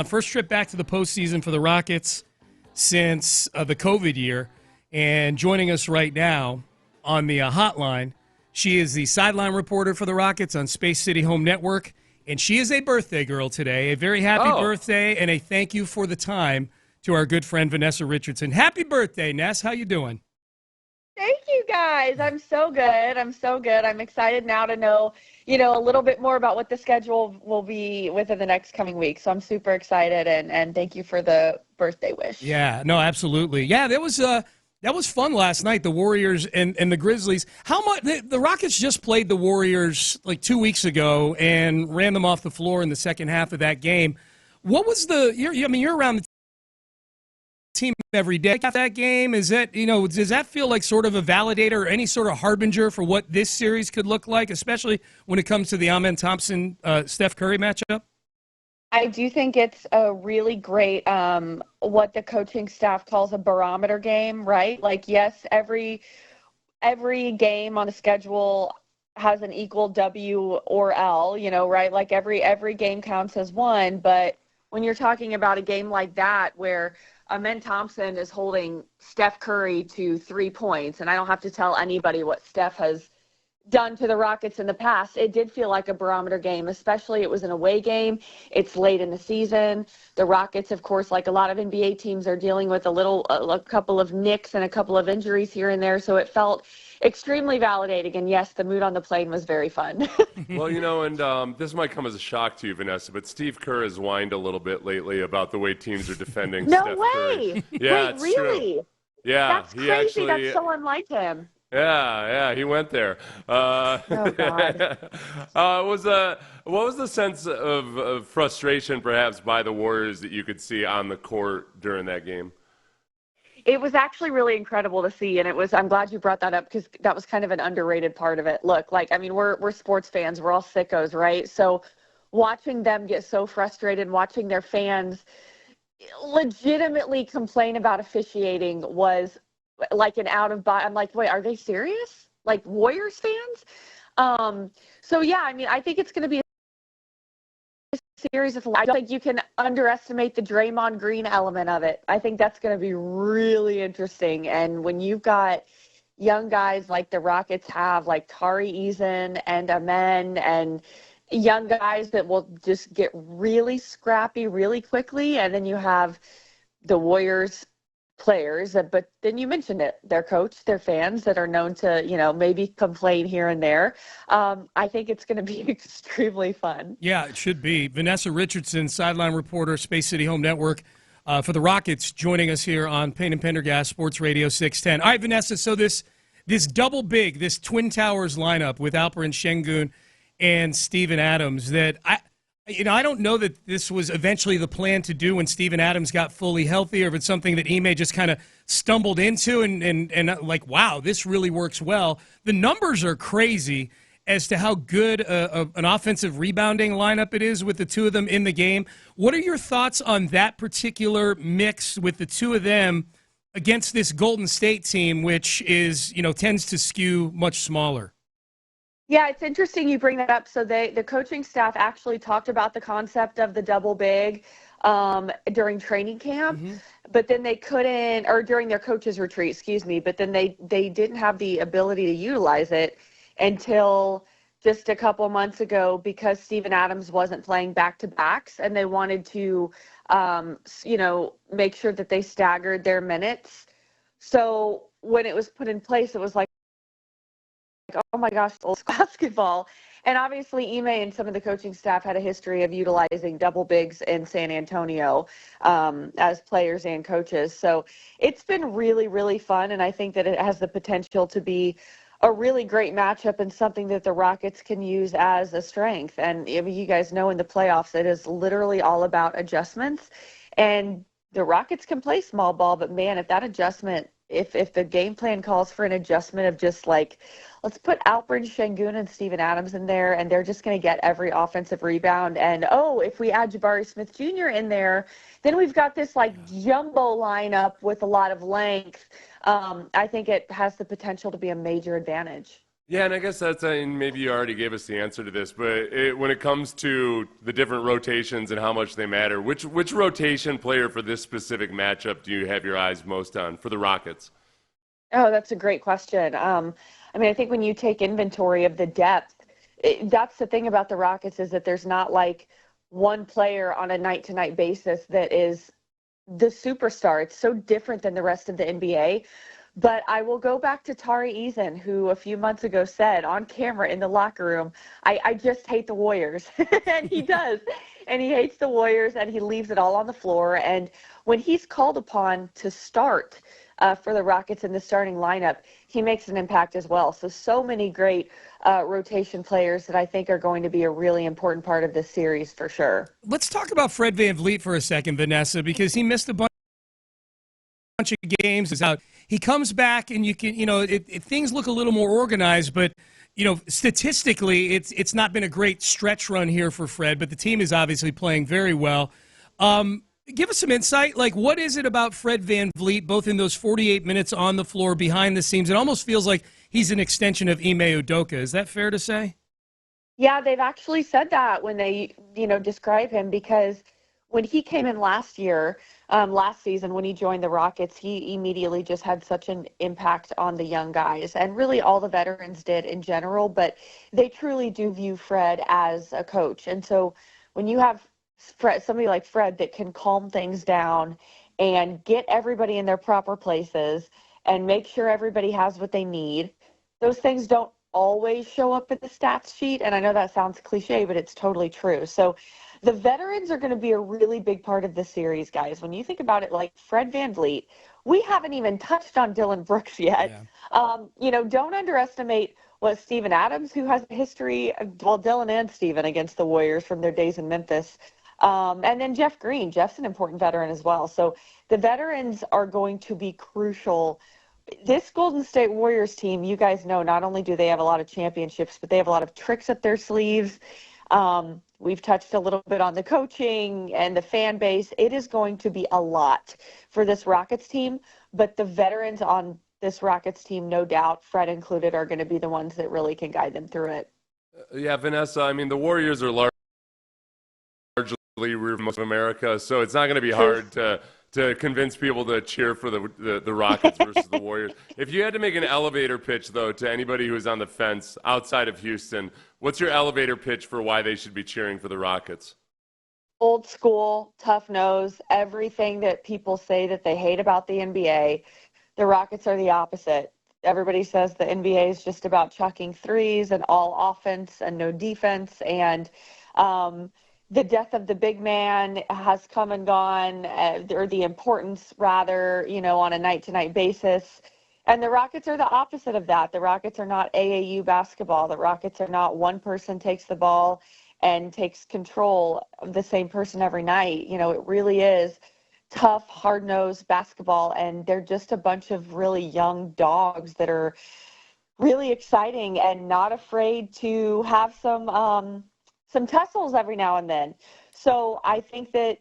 First trip back to the postseason for the Rockets since the COVID year. And joining us right now on the hotline, she is the sideline reporter for the Rockets on Space City Home Network. And she is a birthday girl today. A very happy birthday and a thank you for the time to our good friend Vanessa Richardson. Happy birthday, Ness. How you doing? Thank you, guys. I'm so good. I'm excited now to know, a little bit more about what the schedule will be within the next coming week. So I'm super excited, and thank you for the birthday wish. Yeah, no, absolutely. Yeah, that was fun last night, the Warriors and the Grizzlies. How much the Rockets just played the Warriors like 2 weeks ago and ran them off the floor in the second half of that game. What was you're around the team every day. That game, is that, does that feel like sort of a validator or any sort of harbinger for what this series could look like, especially when it comes to the Amen Thompson Steph Curry matchup? I do think it's a really great, what the coaching staff calls a barometer game, right? Like, yes, every game on the schedule has an equal W or L, right? Like every game counts as one. But when you're talking about a game like that where Amen Thompson is holding Steph Curry to 3 points, and I don't have to tell anybody what Steph has done to the Rockets in the past, it did feel like a barometer game, especially it was an away game. It's late in the season. The Rockets, of course, like a lot of NBA teams, are dealing with a couple of nicks and a couple of injuries here and there, so it felt extremely validating. And yes, the mood on the plane was very fun. Well, and this might come as a shock to you, Vanessa, but Steve Kerr has whined a little bit lately about the way teams are defending No Steph way. Curry. Yeah, Wait, it's really? true. Yeah, That's crazy. That's so unlike him. Yeah, he went there. Oh, God. What was the sense of frustration, perhaps, by the Warriors that you could see on the court during that game? It was actually really incredible to see, and I'm glad you brought that up because that was kind of an underrated part of it. Look, we're sports fans. We're all sickos, right? So watching them get so frustrated, watching their fans legitimately complain about officiating was like an out of body. I'm like, wait, are they serious? Like Warriors fans? So yeah, I think it's going to be a series of. I don't think you can underestimate the Draymond Green element of it. I think that's going to be really interesting. And when you've got young guys like the Rockets have, like Tari Eason and Amen, and young guys that will just get really scrappy really quickly, and then you have the Warriors players, but then you mentioned it, their coach, their fans that are known to, maybe complain here and there. I think it's going to be extremely fun. Yeah, it should be. Vanessa Richardson, sideline reporter, Space City Home Network for the Rockets, joining us here on Payne and Pendergast Sports Radio 610. All right, Vanessa, so this double big, this Twin Towers lineup with Alperen Şengün and Steven Adams that I don't know that this was eventually the plan to do when Steven Adams got fully healthy, or if it's something that Ime just kind of stumbled into and like, wow, this really works well. The numbers are crazy as to how good an offensive rebounding lineup it is with the two of them in the game. What are your thoughts on that particular mix with the two of them against this Golden State team, which is, tends to skew much smaller? Yeah, it's interesting you bring that up. So the coaching staff actually talked about the concept of the double big during training camp, but then they couldn't, or during their coaches retreat, excuse me, but then they didn't have the ability to utilize it until just a couple months ago because Steven Adams wasn't playing back-to-backs, and they wanted to, make sure that they staggered their minutes. So when it was put in place, it was like, oh my gosh, old basketball. And obviously Ime and some of the coaching staff had a history of utilizing double bigs in San Antonio as players and coaches. So it's been really, really fun. And I think that it has the potential to be a really great matchup and something that the Rockets can use as a strength. And you guys know in the playoffs, it is literally all about adjustments. And the Rockets can play small ball, but man, if that adjustment, if the game plan calls for an adjustment of just like, let's put Alperen Şengün and Steven Adams in there, and they're just going to get every offensive rebound. And, if we add Jabari Smith Jr. in there, then we've got this, jumbo lineup with a lot of length. I think it has the potential to be a major advantage. Yeah, and I guess that's, maybe you already gave us the answer to this, but when it comes to the different rotations and how much they matter, which rotation player for this specific matchup do you have your eyes most on for the Rockets? Oh, that's a great question. I mean, I think when you take inventory of the depth, that's the thing about the Rockets is that there's not like one player on a night-to-night basis that is the superstar. It's so different than the rest of the NBA. But I will go back to Tari Eason, who a few months ago said on camera in the locker room, I just hate the Warriors. And he does. And he hates the Warriors, and he leaves it all on the floor. And when he's called upon to start for the Rockets in the starting lineup, he makes an impact as well. So many great rotation players that I think are going to be a really important part of this series for sure. Let's talk about Fred VanVleet for a second, Vanessa, because he missed a bunch of games. Is out. He comes back, and you can, things look a little more organized, but statistically, it's not been a great stretch run here for Fred. But the team is obviously playing very well. Give us some insight. Like, what is it about Fred VanVleet, both in those 48 minutes on the floor, behind the scenes? It almost feels like he's an extension of Ime Udoka. Is that fair to say? Yeah, they've actually said that when they, describe him, because when he came in last season, when he joined the Rockets, he immediately just had such an impact on the young guys, and really all the veterans did in general, but they truly do view Fred as a coach. And so when you have somebody like Fred that can calm things down and get everybody in their proper places and make sure everybody has what they need, those things don't always show up in the stats sheet. And I know that sounds cliche, but it's totally true. So the veterans are going to be a really big part of this series, guys. When you think about it, like Fred VanVleet, we haven't even touched on Dylan Brooks yet. Yeah. Don't underestimate Steven Adams, who has a history, Dylan and Steven against the Warriors from their days in Memphis. And then Jeff Green. Jeff's an important veteran as well. So the veterans are going to be crucial. This Golden State Warriors team, you guys know, not only do they have a lot of championships, but they have a lot of tricks up their sleeves. We've touched a little bit on the coaching and the fan base. It is going to be a lot for this Rockets team, but the veterans on this Rockets team, no doubt, Fred included, are going to be the ones that really can guide them through it. Yeah, Vanessa, I mean, the Warriors are largely most of America, so it's not going to be hard to convince people to cheer for the Rockets versus the Warriors. If you had to make an elevator pitch, though, to anybody who's on the fence outside of Houston, what's your elevator pitch for why they should be cheering for the Rockets? Old school, tough nose, everything that people say that they hate about the NBA. The Rockets are the opposite. Everybody says the NBA is just about chucking threes and all offense and no defense, and the death of the big man has come and gone, or the importance, rather, on a night-to-night basis. And the Rockets are the opposite of that. The Rockets are not AAU basketball. The Rockets are not one person takes the ball and takes control of the same person every night. It really is tough, hard-nosed basketball, and they're just a bunch of really young dogs that are really exciting and not afraid to have some tussles every now and then. So I think that,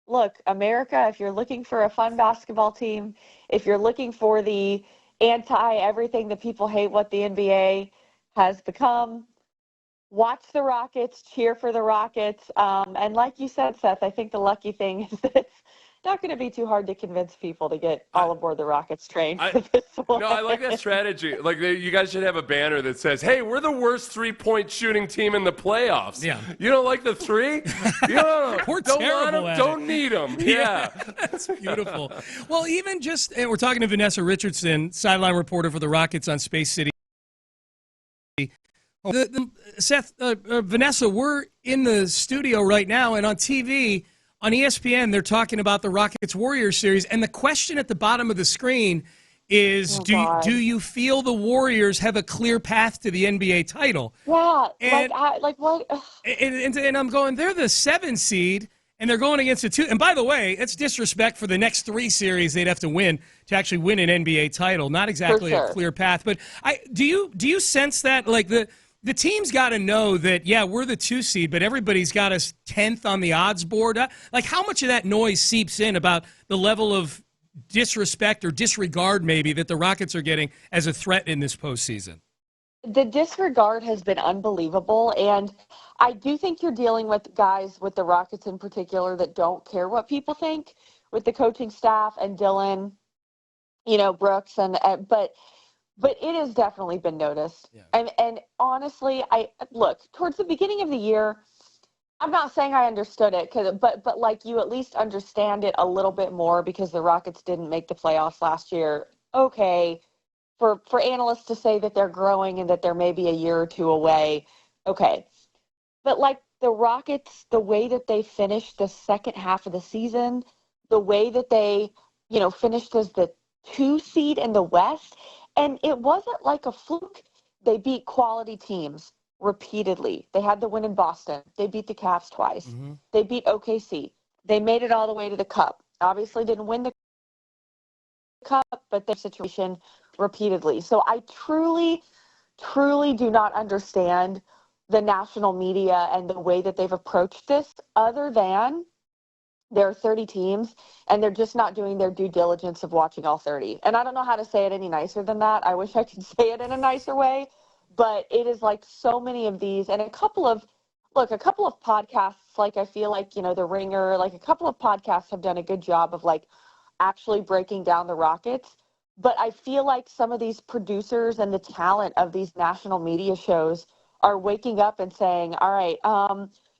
look, America, if you're looking for a fun basketball team, if you're looking for the anti-everything that people hate what the NBA has become, watch the Rockets, cheer for the Rockets. And like you said, Seth, I think the lucky thing is that it's not going to be too hard to convince people to get all aboard the Rockets train for this one. No, I like that strategy. Like, you guys should have a banner that says, "Hey, we're the worst three-point shooting team in the playoffs." Yeah. You don't like the three? We're don't terrible want them, at don't it. need them. Yeah. That's beautiful. Well, even just, and we're talking to Vanessa Richardson, sideline reporter for the Rockets on Space City. Seth, Vanessa, we're in the studio right now, and on TV, on ESPN, they're talking about the Rockets-Warriors series, and the question at the bottom of the screen is, do you feel the Warriors have a clear path to the NBA title? Yeah, and, what? And I'm going, they're the 7 seed, and they're going against a 2. And by the way, it's disrespect for the next 3 series they'd have to win to actually win an NBA title. Not exactly a clear path, but do you sense that, like, the team's got to know that, yeah, we're the 2 seed, but everybody's got us 10th on the odds board? Like, how much of that noise seeps in about the level of disrespect or disregard, maybe, that the Rockets are getting as a threat in this postseason? The disregard has been unbelievable, and I do think you're dealing with guys with the Rockets in particular that don't care what people think, with the coaching staff and Dylan, Brooks, but it has definitely been noticed. Yeah. And honestly, I look towards the beginning of the year. I'm not saying I understood it, but like you at least understand it a little bit more because the Rockets didn't make the playoffs last year. Okay, for analysts to say that they're growing and that they're maybe a year or two away, okay. But like the Rockets, the way that they finished the second half of the season, the way that they, finished as the 2 seed in the West, and it wasn't like a fluke. They beat quality teams repeatedly. They had the win in Boston. They beat the Cavs twice. Mm-hmm. They beat OKC. They made it all the way to the Cup. Obviously didn't win the Cup, but their situation repeatedly. So I truly, truly do not understand the national media and the way that they've approached this, other than there are 30 teams and they're just not doing their due diligence of watching all 30. And I don't know how to say it any nicer than that. I wish I could say it in a nicer way, but it is like so many of these, and a couple of podcasts, like I feel like, The Ringer, like a couple of podcasts have done a good job of like actually breaking down the Rockets. But I feel like some of these producers and the talent of these national media shows are waking up and saying, all right,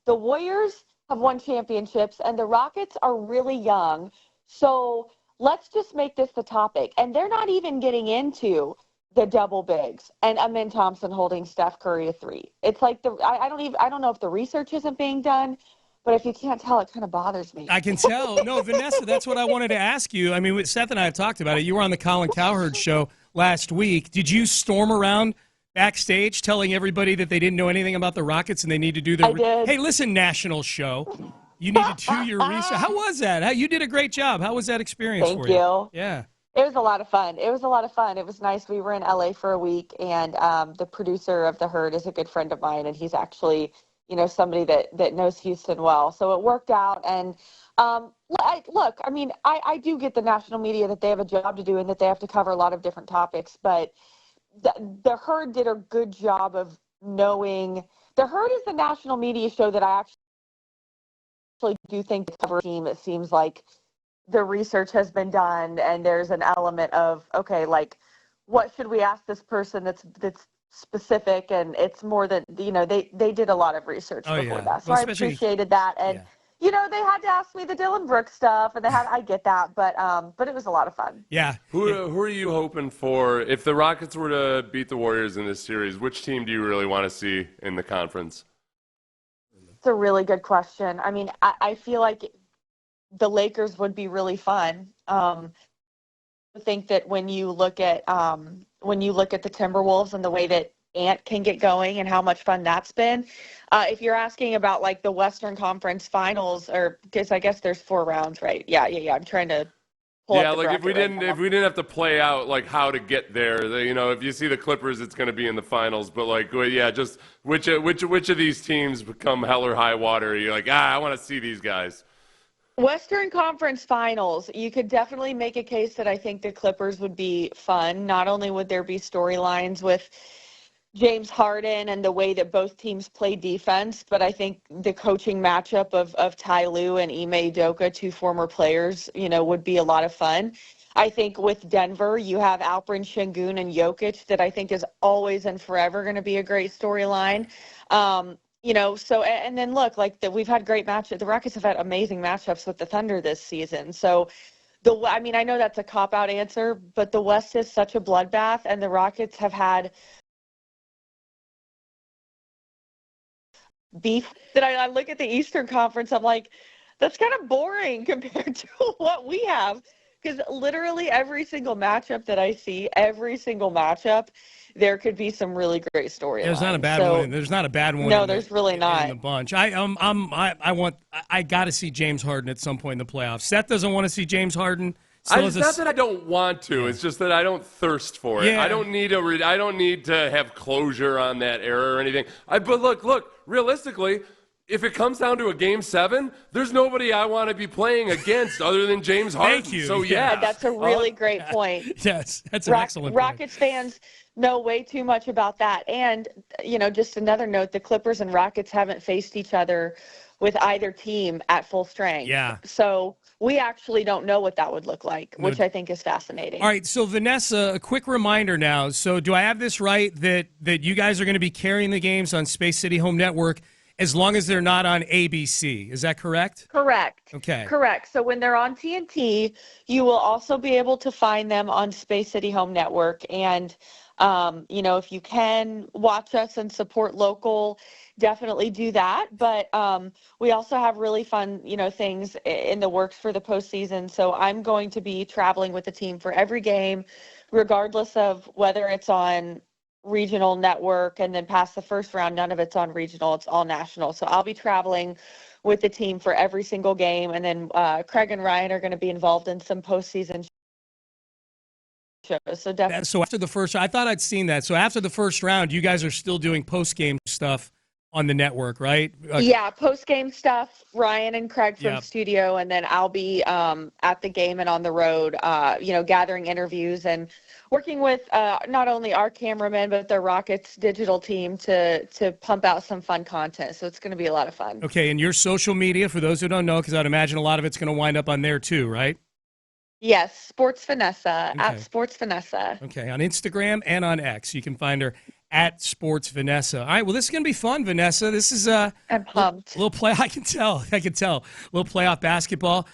the Warriors have won championships and the Rockets are really young. So let's just make this the topic. And they're not even getting into the double bigs and Amin Thompson holding Steph Curry to 3. It's like I don't know if the research isn't being done, but if you can't tell, it kind of bothers me. I can tell. No, Vanessa, that's what I wanted to ask you. I mean, Seth and I have talked about it. You were on the Colin Cowherd show last week. Did you storm around backstage telling everybody that they didn't know anything about the Rockets and they need to do their I did. Hey, listen, national show. You need to do your research. How was that? You did a great job. How was that experience for you? Thank you. Yeah. It was a lot of fun. It was nice. We were in LA for a week, and the producer of The Herd is a good friend of mine, and he's actually, somebody that knows Houston well. So it worked out. And I do get the national media that they have a job to do and that they have to cover a lot of different topics, but the Herd did a good job of knowing. The Herd is the national media show that I actually do think the cover team, it seems like the research has been done and there's an element of, okay, like what should we ask this person that's specific, and it's more than, they did a lot of research before that. So I appreciated that. And they had to ask me the Dylan Brooks stuff, and I get that, but it was a lot of fun. Yeah. Who are you hoping for if the Rockets were to beat the Warriors in this series? Which team do you really want to see in the conference? It's a really good question. I mean, I feel like the Lakers would be really fun. I think that when you look at the Timberwolves and the way that Ant can get going and how much fun that's been. If you're asking about like the Western Conference Finals, or because I guess there's 4 rounds, right? Yeah. I'm trying to pull up the like if we bracket didn't have to play out like how to get there, if you see the Clippers, it's going to be in the finals. But like, just which of these teams become hell or high water? You're like, I want to see these guys. Western Conference Finals, you could definitely make a case that I think the Clippers would be fun. Not only would there be storylines with James Harden and the way that both teams play defense, but I think the coaching matchup of Ty Lue and Ime Udoka, 2 former players, would be a lot of fun. I think with Denver, you have Alperen Şengün and Jokic that I think is always and forever going to be a great storyline. So, and then look, we've had great matchups. The Rockets have had amazing matchups with the Thunder this season. So, I know that's a cop-out answer, but the West is such a bloodbath, and the Rockets have had beef that I look at the Eastern Conference, I'm like, that's kind of boring compared to what we have. Because literally every single matchup that I see, there could be some really great storylines. There's not a bad one. There's not a bad one. No, there's really not. In the bunch. I got to see James Harden at some point in the playoffs. Seth doesn't want to see James Harden. It's not that I don't want to. It's just that I don't thirst for it. Yeah. I don't need to have closure on that error or anything. But look. Realistically, if it comes down to a game 7, there's nobody I want to be playing against other than James Harden. Thank you. So, Yeah. That's a really great point. Yes, that's an excellent point. Rockets fans know way too much about that. And, just another note, the Clippers and Rockets haven't faced each other with either team at full strength. Yeah. So we actually don't know what that would look like, which I think is fascinating. All right, so Vanessa, a quick reminder now. So do I have this right that you guys are going to be carrying the games on Space City Home Network as long as they're not on ABC? Is that correct? Correct. Okay. Correct. So when they're on TNT, you will also be able to find them on Space City Home Network. And, if you can watch us and support local, definitely do that. But we also have really fun, things in the works for the postseason. So I'm going to be traveling with the team for every game, regardless of whether it's on regional network, and then past the first round, none of it's on regional, it's all national. So I'll be traveling with the team for every single game. And then Craig and Ryan are going to be involved in some postseason shows. So definitely. So after the first, I thought I'd seen that. So after the first round, you guys are still doing post-game stuff on the network, right? Yeah, post-game stuff, Ryan and Craig from Yep. studio, and then I'll be at the game and on the road, gathering interviews and working with not only our cameramen, but the Rockets digital team to pump out some fun content. So it's going to be a lot of fun. Okay, and your social media, for those who don't know, because I'd imagine a lot of it's going to wind up on there too, right? Yes, Sports Vanessa, Okay. at Sports Vanessa. Okay, on Instagram and on X. You can find her at Sports Vanessa. All right, well, this is going to be fun, Vanessa. This is I'm pumped. a little play. I can tell. A little playoff basketball.